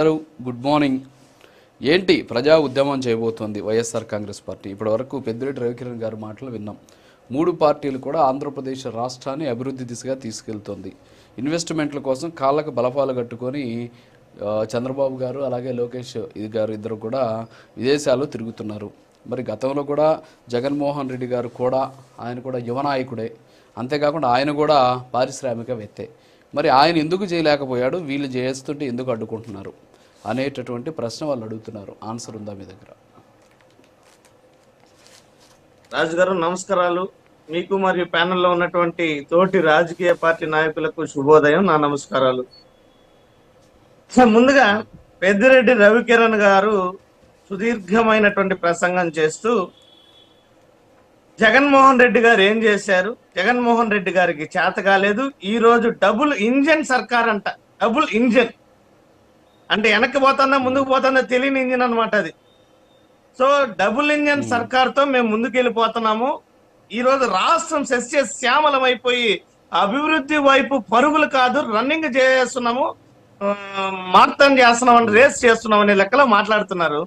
Good morning. ఏంటి ప్రజా ఉద్యమం చేయబోతోంది వైఎస్ఆర్ కాంగ్రెస్ పార్టీ? ఇప్పటివరకు పెద్దిరెడ్డి రవికిరణ్ గారి మాటలు విన్నాం. మూడు పార్టీలు కూడా ఆంధ్రప్రదేశ్ రాష్ట్రాన్ని అభివృద్ధి దిశగా తీసుకెళ్తోంది. ఇన్వెస్ట్మెంట్ల కోసం కాళ్ళకు బలపాలు కట్టుకొని చంద్రబాబు గారు అలాగే లోకేష్ గారు ఇద్దరు కూడా విదేశాల్లో తిరుగుతున్నారు. మరి గతంలో కూడా జగన్మోహన్ రెడ్డి గారు కూడా ఆయన కూడా యువనాయకుడే, అంతేకాకుండా ఆయన కూడా పారిశ్రామికవేత్తే. మరి ఆయన ఎందుకు చేయలేకపోయాడు, వీళ్ళు చేస్తుంటే ఎందుకు అడ్డుకుంటున్నారు అనేటటువంటి ప్రశ్న వాళ్ళు అడుగుతున్నారు. ఆన్సర్ ఉందా మీ దగ్గర? రాజు గారు నమస్కారాలు. మీకు మరియు ప్యానెల్లో ఉన్నటువంటి తోటి రాజకీయ పార్టీ నాయకులకు శుభోదయం, నా నమస్కారాలు. ముందుగా పెద్దిరెడ్డి రవికిరణ్ గారు సుదీర్ఘమైనటువంటి ప్రసంగం చేస్తూ జగన్మోహన్ రెడ్డి గారు ఏం చేశారు, జగన్మోహన్ రెడ్డి గారికి చేత కాలేదు, ఈ రోజు డబుల్ ఇంజన్ సర్కార్ అంట. డబుల్ ఇంజన్ అంటే వెనక్కి పోతుందా ముందుకు పోతుందా తెలియని ఇంజిన్ అనమాట అది. సో డబుల్ ఇంజన్ సర్కార్తో మేము ముందుకు వెళ్ళిపోతున్నాము. ఈ రోజు రాష్ట్రం సస్యశ్యామలం అయిపోయి అభివృద్ధి వైపు పరుగులు కాదు రన్నింగ్ చేస్తున్నాము, మార్తం చేస్తున్నాం, రేస్ చేస్తున్నాం అనే లెక్కలో మాట్లాడుతున్నారు.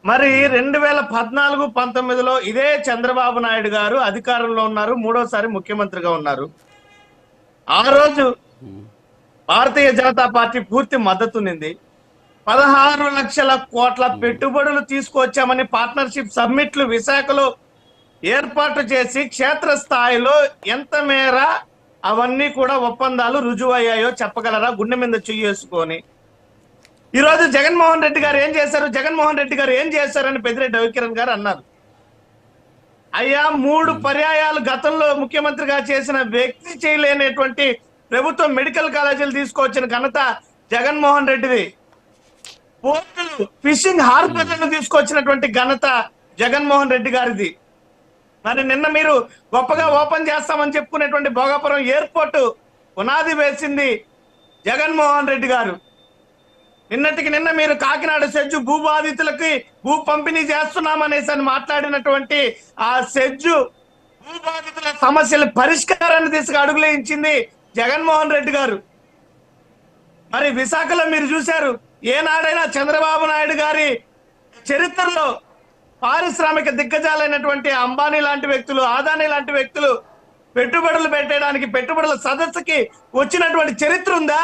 మరి 2014-19లో ఇదే చంద్రబాబు నాయుడు గారు అధికారంలో ఉన్నారు, మూడోసారి ముఖ్యమంత్రిగా ఉన్నారు. ఆ రోజు భారతీయ జనతా పార్టీ పూర్తి మద్దతునింది. 16 లక్షల కోట్ల పెట్టుబడులు తీసుకొచ్చామని పార్ట్నర్షిప్ సమ్మిట్లు విశాఖలో ఏర్పాటు చేసి క్షేత్రస్థాయిలో ఎంత మేర అవన్నీ కూడా ఒప్పందాలు రుజువయ్యాయో చెప్పగలరా గుండె మీద చెయ్యేసుకొని? ఈ రోజు జగన్మోహన్ రెడ్డి గారు ఏం చేశారు, జగన్మోహన్ రెడ్డి గారు ఏం చేశారని పెద్దిరెడ్డి రవికిరణ్ గారు అన్నారు. అయ్యా 3 పర్యాయాలు గతంలో ముఖ్యమంత్రిగా చేసిన వ్యక్తి చేయలేనటువంటి ప్రభుత్వం మెడికల్ కాలేజీలు తీసుకొచ్చిన ఘనత జగన్మోహన్ రెడ్డిది. పోర్టులు, ఫిషింగ్ హార్బర్లను తీసుకొచ్చినటువంటి ఘనత జగన్మోహన్ రెడ్డి గారిది. మరి నిన్న మీరు గొప్పగా ఓపెన్ చేస్తామని చెప్పుకునేటువంటి భోగాపురం ఎయిర్పోర్ట్ పునాది వేసింది జగన్మోహన్ రెడ్డి గారు. నిన్నటికి నిన్న మీరు కాకినాడ సెజ్జు భూబాధితులకి భూ పంపిణీ చేస్తున్నామనేసి మాట్లాడినటువంటి ఆ సెజ్జు భూబాధితుల సమస్యల పరిష్కారాన్ని దిశగా అడుగులేయించింది జగన్మోహన్ రెడ్డి గారు. మరి విశాఖలో మీరు చూశారు, ఏనాడైనా చంద్రబాబు నాయుడు గారి చరిత్రలో పారిశ్రామిక దిగ్గజాలైనటువంటి అంబానీ లాంటి వ్యక్తులు, అదానీ లాంటి వ్యక్తులు పెట్టుబడులు పెట్టడానికి పెట్టుబడుల సదస్సుకి వచ్చినటువంటి చరిత్ర ఉందా?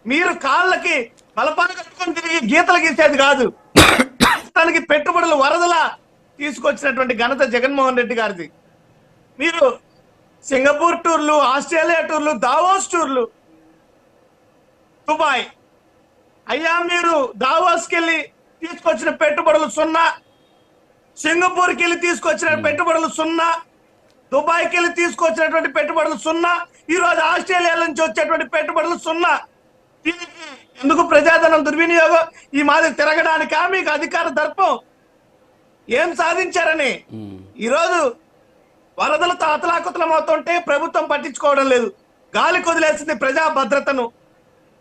మీరు కాళ్ళకి బలపాలు కట్టుకొని తిరిగి గీతలు గీసేది కాదు, దానికి పెట్టుబడులు వరదలా తీసుకొచ్చినటువంటి ఘనత జగన్మోహన్ రెడ్డి గారిది. మీరు సింగపూర్ టూర్లు, ఆస్ట్రేలియా టూర్లు, దావోస్ టూర్లు, దుబాయ్, అయ్యా మీరు దావోస్కి వెళ్ళి తీసుకొచ్చిన పెట్టుబడులు 0, సింగపూర్కి వెళ్ళి తీసుకొచ్చిన పెట్టుబడులు 0, దుబాయ్కి వెళ్ళి తీసుకొచ్చినటువంటి పెట్టుబడులు 0, ఈ రోజు ఆస్ట్రేలియా నుంచి వచ్చేటువంటి పెట్టుబడులు 0. ఎందుకు ప్రజాధనం దుర్వినియోగం? ఈ మాదిరి తిరగడానికా మీకు అధికార దర్పం? ఏం సాధించారని? ఈరోజు వరదలతో అతలాకుతలం అవుతుంటే ప్రభుత్వం పట్టించుకోవడం లేదు, గాలి కొదిలేసింది ప్రజా భద్రతను.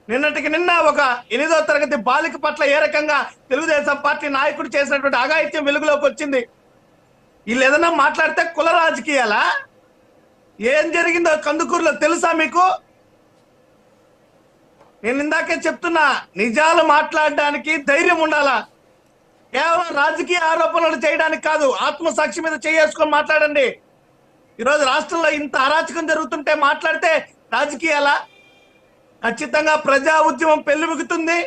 నిన్నటికి నిన్న ఒక 8వ తరగతి బాలిక పట్ల ఏ రకంగా తెలుగుదేశం పార్టీ నాయకుడు చేసినటువంటి అఘాయిత్యం వెలుగులోకి వచ్చింది. వీళ్ళు ఏదైనా మాట్లాడితే కుల రాజకీయాలా? ఏం జరిగిందో కందుకూరులో తెలుసా మీకు? నేను ఇందాకే చెప్తున్నా, నిజాలు మాట్లాడడానికి ధైర్యం ఉండాలా, కేవలం రాజకీయ ఆరోపణలు చేయడానికి కాదు. ఆత్మసాక్షి మీద చేసుకొని మాట్లాడండి. ఈరోజు రాష్ట్రంలో ఇంత అరాచకం జరుగుతుంటే మాట్లాడితే రాజకీయాలా? ఖచ్చితంగా ప్రజా ఉద్యమం పెళ్లిమిగుతుంది.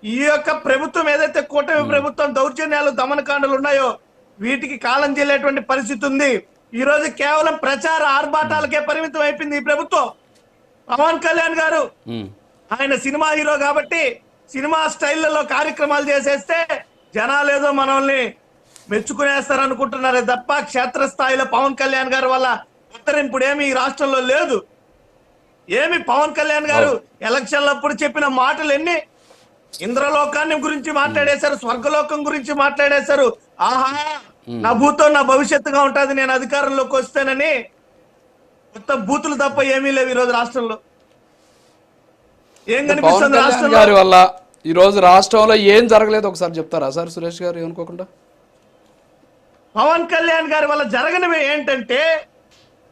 ఈ యొక్క ప్రభుత్వం ఏదైతే కూటమి ప్రభుత్వం దౌర్జన్యాలు, దమనకాండలు ఉన్నాయో వీటికి కాలం చెల్లేటువంటి పరిస్థితి ఉంది. ఈ రోజు కేవలం ప్రచార ఆర్భాటాలకే పరిమితం అయిపోయింది ఈ ప్రభుత్వం. పవన్ కళ్యాణ్ గారు ఆయన సినిమా హీరో కాబట్టి సినిమా స్టైళ్లలో కార్యక్రమాలు చేసేస్తే జనాలు ఏదో మనల్ని మెచ్చుకునేస్తారు అనుకుంటున్నారే తప్ప క్షేత్రస్థాయిలో పవన్ కళ్యాణ్ గారు వల్ల ఉత్తరింపుడు ఏమి ఈ రాష్ట్రంలో లేదు. ఏమి పవన్ కళ్యాణ్ గారు ఎలక్షన్లప్పుడు చెప్పిన మాటలు ఎన్ని? ఇంద్రలోకాన్ని గురించి మాట్లాడేశారు, స్వర్గలోకం గురించి మాట్లాడేశారు. ఆహా నా భూతో నా భవిష్యత్తుగా ఉంటుంది నేను అధికారంలోకి వస్తేనని. కొత్త బూతులు తప్ప ఏమీ లేవు ఈ రోజు రాష్ట్రంలో. ఏం కనిపిస్తుంది రాష్ట్రంలో? గారి వల్ల ఈ రోజు రాష్ట్రంలో ఏం జరగలేదు ఒకసారి చెప్తారా సార్ సురేష్ గారు ఏమనుకోకుండా? పవన్ కళ్యాణ్ గారి వల్ల జరగనివి ఏంటంటే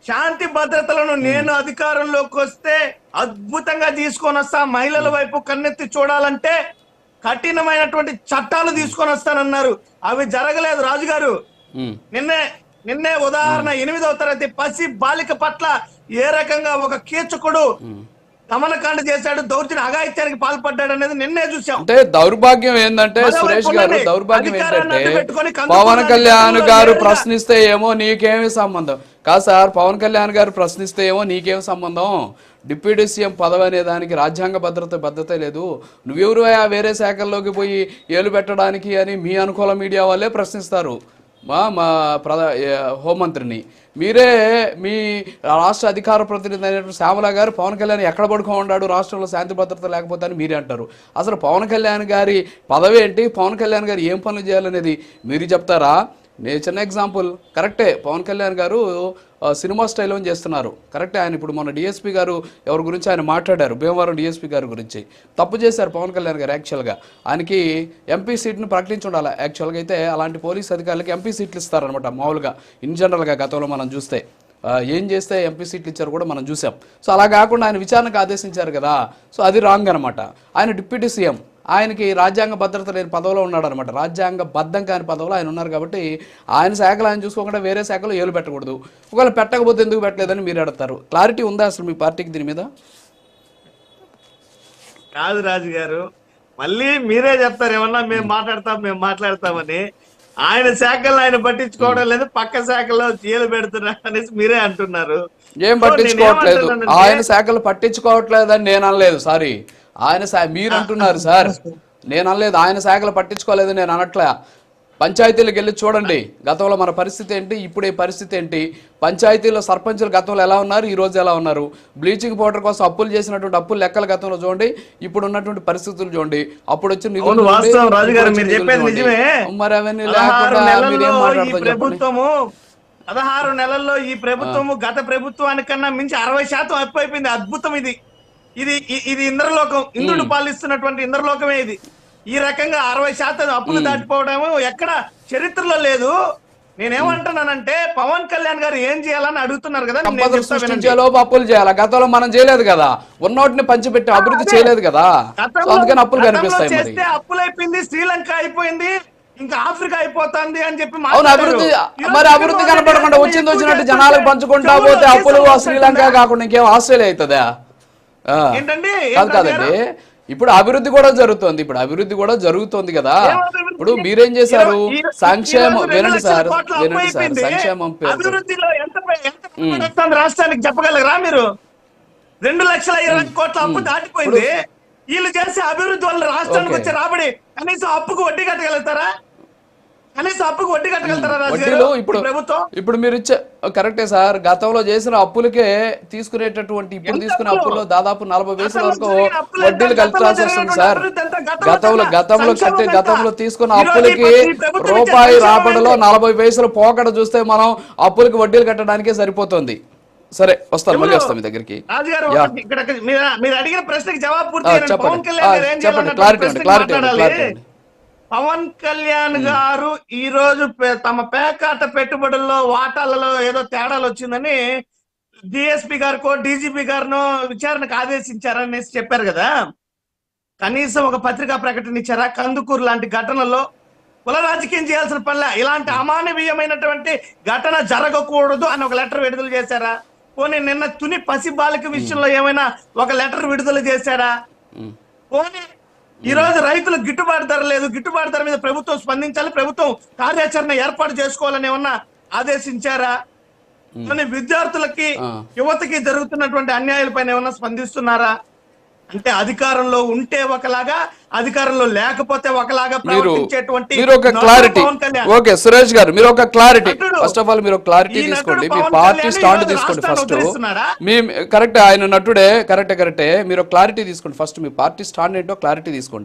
శాంతి భద్రతలను నేను అధికారంలోకి వస్తే అద్భుతంగా తీసుకొని వస్తా, మహిళల వైపు కన్నెత్తి చూడాలంటే కఠినమైనటువంటి చట్టాలు తీసుకొని వస్తానన్నారు. అవి జరగలేదు రాజుగారు. నిన్నే ఉదాహరణ 8వ తరగతి పసి బాలిక పట్ల ఏ రకంగా ఒక కీచకుడు దమనకాండ చేశాడు, దౌర్జన్య అఘాయిత్యానికి పాల్పడ్డాడు అనేది నిన్నే చూసాం. అంటే దౌర్భాగ్యం ఏంటంటే సురేష్ గారు, దౌర్భాగ్యం ఏంటంటే పవన్ కళ్యాణ్ గారు ప్రశ్నిస్తే ఏమో నీకేమి సంబంధం కాదు సార్. పవన్ కళ్యాణ్ గారు ప్రశ్నిస్తే ఏమో నీకేం సంబంధం? డిప్యూటీ సీఎం పదవి అనే దానికి రాజ్యాంగ భద్రత లేదు. నువ్వెవరు వేరే శాఖల్లోకి పోయి ఏలు పెట్టడానికి అని మీ అనుకూల మీడియా వాళ్ళే ప్రశ్నిస్తారు మా హోంమంత్రిని. మీరే మీ రాష్ట్ర అధికార ప్రతినిధి అయినటువంటి శ్యామల గారు పవన్ కళ్యాణ్ ఎక్కడ పడుకో ఉన్నాడు రాష్ట్రంలో శాంతి భద్రత లేకపోతే అని మీరే అంటారు. అసలు పవన్ కళ్యాణ్ గారి పదవి ఏంటి, పవన్ కళ్యాణ్ గారు ఏం పనులు చేయాలనేది మీరు చెప్తారా? నేను చిన్న ఎగ్జాంపుల్, కరెక్టే పవన్ కళ్యాణ్ గారు సినిమా స్టైల్లో చేస్తున్నారు, కరెక్టే. ఆయన ఇప్పుడు మన డిఎస్పీ గారు ఎవరి గురించి ఆయన మాట్లాడారు, భీమవరం డిఎస్పీ గారి గురించి. తప్పు చేశారు పవన్ కళ్యాణ్ గారు. యాక్చువల్గా ఆయనకి ఎంపీ సీట్ను ప్రకటించి ఉండాలి. యాక్చువల్గా అయితే అలాంటి పోలీస్ అధికారులకి ఎంపీ సీట్లు ఇస్తారనమాట మామూలుగా ఇన్ జనరల్గా. గతంలో మనం చూస్తే ఏం చేస్తే ఎంపీ సీట్లు ఇచ్చారు కూడా మనం చూసాం. సో అలా కాకుండా ఆయన విచారణకు ఆదేశించారు కదా, సో అది రాంగ్ అనమాట. ఆయన డిప్యూటీ సీఎం, ఆయనకి రాజ్యాంగ భద్రత లేని పదవిలో ఉన్నాడు అనమాట. రాజ్యాంగ బద్ధం కాని పదవిలో ఆయన ఉన్నారు కాబట్టి ఆయన శాఖలు ఆయన చూసుకోకుండా వేరే శాఖలో ఏలు పెట్టకూడదు. ఒకవేళ పెట్టకపోతే ఎందుకు పెట్టలేదని మీరు అడుగుతారు. క్లారిటీ ఉందా అసలు మీ పార్టీకి దీని మీద? కాదు రాజు గారు, మళ్ళీ మీరే చెప్తారు ఏమన్నా మేము మాట్లాడతామని. ఆయన శాఖల్లో ఆయన పట్టించుకోవడం లేదు, పక్క శాఖలో ఏలు పెడుతున్నారు అనేసి మీరే అంటున్నారు. ఏం పట్టించుకోవట్లేదు, ఆయన శాఖలు పట్టించుకోవట్లేదని నేను అనలేదు. సారీ, ఆయన మీరు అంటున్నారు సార్, నేను అనలేదు. ఆయన శాఖలు పట్టించుకోలేదు నేను అనట్లే. పంచాయతీలకు వెళ్ళి చూడండి గతంలో మన పరిస్థితి ఏంటి, ఇప్పుడు ఈ పరిస్థితి ఏంటి. పంచాయతీలో సర్పంచులు గతంలో ఎలా ఉన్నారు, ఈ రోజు ఎలా ఉన్నారు. బ్లీచింగ్ పౌడర్ కోసం అప్పులు చేసినటువంటి అప్పులు లెక్కలు గతంలో చూడండి, ఇప్పుడు ఉన్నటువంటి పరిస్థితులు చూడండి. అప్పుడు వచ్చిన నిధులు మరి అవన్నీ లేకుండా మీరేం మాట్లాడతారు? ప్రభుత్వము 16 నెలల్లో ఈ ప్రభుత్వము గత ప్రభుత్వానికన్నా మించి 60% అప్పు అయిపోయింది. అద్భుతం ఇది. ఇది ఇంద్రలోకం, ఇంద్రుడు పాలిస్తున్నటువంటి ఇంద్రలోకమే ఇది. ఈ రకంగా 60% అప్పులు దాటిపోవడం ఎక్కడ చరిత్రలో లేదు. నేనేమంటున్నానంటే పవన్ కళ్యాణ్ గారు ఏం చేయాలని అడుగుతున్నారు కదా. అప్పులు చేయాలి, గతంలో మనం చేయలేదు కదా. ఉన్నోటిని పంచిపెట్టి అభివృద్ధి చేయలేదు కదా, అందుకని అప్పులు కనిపిస్తాయి. చేస్తే అప్పులు అయిపోయింది, శ్రీలంక అయిపోయింది, ఇంకా ఆఫ్రికా అయిపోతుంది అని చెప్పి అభివృద్ధి. మరి అభివృద్ధి కనపడకుండా వచ్చినట్టు జనాలకు పంచుకుంటా పోతే అప్పులు శ్రీలంక కాకుండా ఇంకేం ఆస్ట్రేలియా అవుతుందా? కాదండి, ఇప్పుడు అభివృద్ధి కూడా జరుగుతోంది కదా. ఇప్పుడు మీరేం చేశారు? సంక్షేమం వినండి సార్, సంక్షేమం రాష్ట్రానికి చెప్పగలరా మీరు? 2,20,000 కోట్ల అప్పు దాటిపోయింది. వీళ్ళు చేసే అభివృద్ధి వల్ల రాష్ట్రానికి వచ్చే రాబడి కనీసం అప్పుకు వడ్డీ కట్టగలుగుతారా? వడ్డీలు ఇప్పుడు మీరు ఇచ్చే కరెక్టే సార్. గతంలో చేసిన అప్పులకే తీసుకునేటటువంటి ఇప్పుడు తీసుకునే అప్పుల్లో దాదాపు 40 పైసల వరకు వడ్డీలు కట్టాల్సి వస్తుంది సార్. గతంలో తీసుకున్న అప్పులకి రూపాయి రాబడిలో 40 పైసలు పోకడ చూస్తే మనం అప్పులకి వడ్డీలు కట్టడానికే సరిపోతుంది. సరే వస్తాను, మళ్ళీ వస్తాం మీ దగ్గరికి. మీరు అడిగిన ప్రశ్నకి జవాబు చెప్పండి. క్లారిటీ. పవన్ కళ్యాణ్ గారు ఈ రోజు తమ పేకాట పెట్టుబడుల్లో వాటాలలో ఏదో తేడాలు వచ్చిందని డిఎస్పీ గారికో డీజీపీ గారినో విచారణకు ఆదేశించారనేసి చెప్పారు కదా. కనీసం ఒక పత్రికా ప్రకటన ఇచ్చారా? కందుకూరు లాంటి ఘటనలో కుల రాజకీయం చేయాల్సిన పనిలే, ఇలాంటి అమానవీయమైనటువంటి ఘటన జరగకూడదు అని ఒక లెటర్ విడుదల చేశారా? పోనీ నిన్న తుని పసి బాలిక విషయంలో ఏమైనా ఒక లెటర్ విడుదల చేశారా? పోనీ ఈ రోజు రైతులకు గిట్టుబాటు ధర లేదు, గిట్టుబాటు ధర మీద ప్రభుత్వం స్పందించాలి, ప్రభుత్వం కార్యాచరణ ఏర్పాటు చేసుకోవాలని ఏమన్నా ఆదేశించారా? విద్యార్థులకి యువతకి జరుగుతున్నటువంటి అన్యాయాలపైన ఏమన్నా స్పందిస్తున్నారా? అంటే అధికారంలో ఉంటే ఒకలాగా, అధికారంలో లేకపోతే ఒకలాగా ప్రవర్తించేటువంటి ఓకే సురేష్ గారు, మీరు ఒక క్లారిటీ ఫస్ట్ ఆఫ్ ఆల్ మీరు ఒక క్లారిటీ తీసుకోండి. మీ పార్టీ స్టాండ్ తీసుకోండి ఫస్ట్. మీ కరెక్ట్, ఆయన నటుడే, కరెక్టే. మీరు క్లారిటీ తీసుకోండి ఫస్ట్. మీ పార్టీ స్టాండ్ ఏంటో క్లారిటీ తీసుకోండి.